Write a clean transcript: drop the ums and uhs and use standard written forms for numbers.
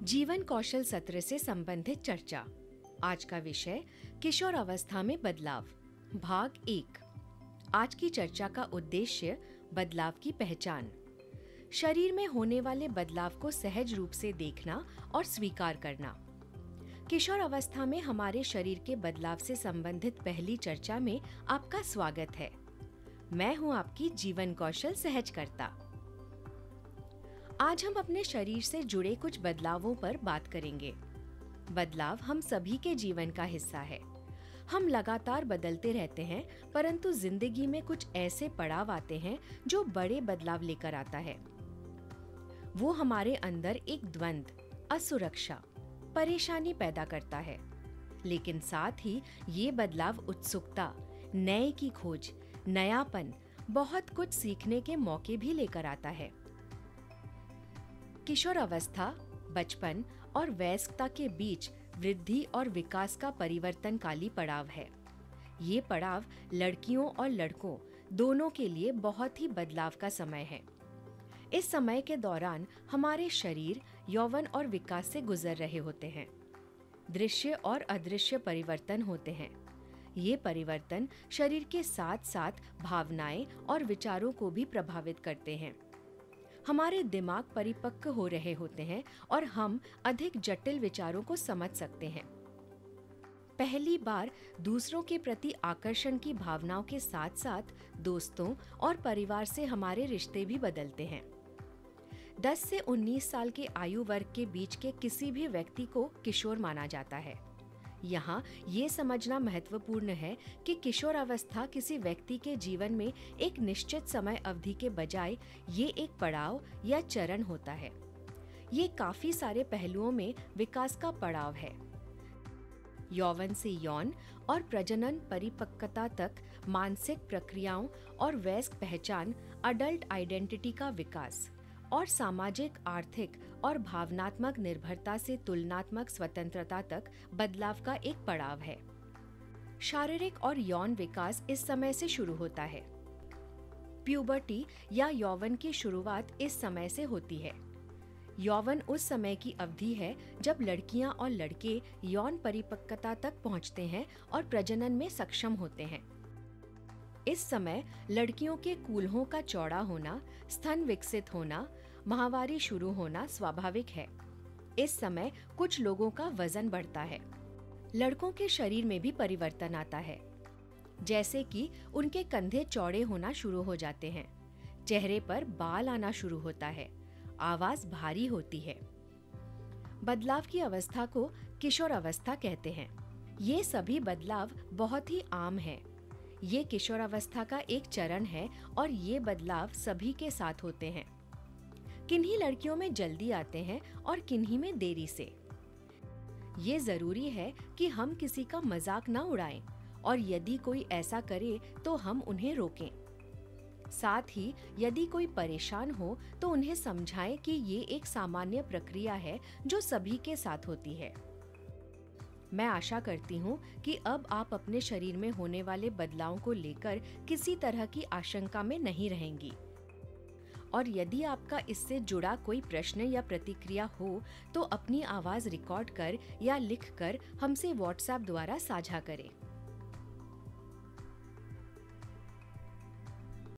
जीवन कौशल सत्र से संबंधित चर्चा। आज का विषय किशोर अवस्था में बदलाव, भाग 1। आज की चर्चा का उद्देश्य बदलाव की पहचान, शरीर में होने वाले बदलाव को सहज रूप से देखना और स्वीकार करना। किशोर अवस्था में हमारे शरीर के बदलाव से संबंधित पहली चर्चा में आपका स्वागत है। मैं हूं आपकी जीवन कौशल सहजकर्ता। आज हम अपने शरीर से जुड़े कुछ बदलावों पर बात करेंगे। बदलाव हम सभी के जीवन का हिस्सा है। हम लगातार बदलते रहते हैं, परंतु जिंदगी में कुछ ऐसे पड़ाव आते हैं जो बड़े बदलाव लेकर आता है। वो हमारे अंदर एक द्वंद्व, असुरक्षा, परेशानी पैदा करता है, लेकिन साथ ही ये बदलाव उत्सुकता, नए की खोज, नयापन, बहुत कुछ सीखने के मौके भी लेकर आता है। किशोर अवस्था, बचपन और वयस्कता के बीच वृद्धि और विकास का परिवर्तनकाली पड़ाव है। ये पड़ाव लड़कियों और लड़कों दोनों के लिए बहुत ही बदलाव का समय है। इस समय के दौरान हमारे शरीर यौवन और विकास से गुजर रहे होते हैं। दृश्य और अदृश्य परिवर्तन होते हैं। ये परिवर्तन शरीर के साथ साथ भावनाएं और विचारों को भी प्रभावित करते हैं। हमारे दिमाग परिपक्व हो रहे होते हैं और हम अधिक जटिल विचारों को समझ सकते हैं। पहली बार दूसरों के प्रति आकर्षण की भावनाओं के साथ साथ दोस्तों और परिवार से हमारे रिश्ते भी बदलते हैं। 10 से 19 साल के आयु वर्ग के बीच के किसी भी व्यक्ति को किशोर माना जाता है। यहाँ ये समझना महत्वपूर्ण है कि किशोर अवस्था किसी व्यक्ति के जीवन में एक निश्चित समय अवधि के बजाय ये एक पड़ाव या चरण होता है। ये काफी सारे पहलुओं में विकास का पड़ाव है। यौवन से यौन और प्रजनन परिपक्वता तक मानसिक प्रक्रियाओं और वयस्क पहचान, अडल्ट आइडेंटिटी का विकास और सामाजिक, आर्थिक और भावनात्मक निर्भरता से तुलनात्मक स्वतंत्रता तक बदलाव का एक पड़ाव है। शारीरिक और यौन विकास इस समय से शुरू होता है। प्यूबर्टी या यौवन की शुरुआत इस समय से होती है। यौवन उस समय की अवधि है जब लड़कियां और लड़के यौन परिपक्वता तक पहुंचते हैं और प्रजनन में सक्षम होते हैं। इस समय लड़कियों के कूल्हों का चौड़ा होना, स्तन विकसित होना, माहवारी शुरू होना स्वाभाविक है। इस समय कुछ लोगों का वजन बढ़ता है। लड़कों के शरीर में भी परिवर्तन आता है, जैसे कि उनके कंधे चौड़े होना शुरू हो जाते हैं, चेहरे पर बाल आना शुरू होता है, आवाज भारी होती है। बदलाव की अवस्था को किशोर अवस्था कहते हैं। ये सभी बदलाव बहुत ही आम हैं। ये किशोर अवस्था का एक चरण है और ये बदलाव सभी के साथ होते हैं। किन्हीं लड़कियों में जल्दी आते हैं और किन्हीं में देरी से। ये जरूरी है कि हम किसी का मजाक ना उड़ाएं और यदि कोई ऐसा करे तो हम उन्हें रोकें। साथ ही यदि कोई परेशान हो तो उन्हें समझाएं कि ये एक सामान्य प्रक्रिया है जो सभी के साथ होती है। मैं आशा करती हूँ कि अब आप अपने शरीर में होने वाले बदलावों को लेकर किसी तरह की आशंका में नहीं रहेंगी। और यदि आपका इससे जुड़ा कोई प्रश्न या प्रतिक्रिया हो तो अपनी आवाज रिकॉर्ड कर या लिख कर हमसे व्हाट्सएप द्वारा साझा करें।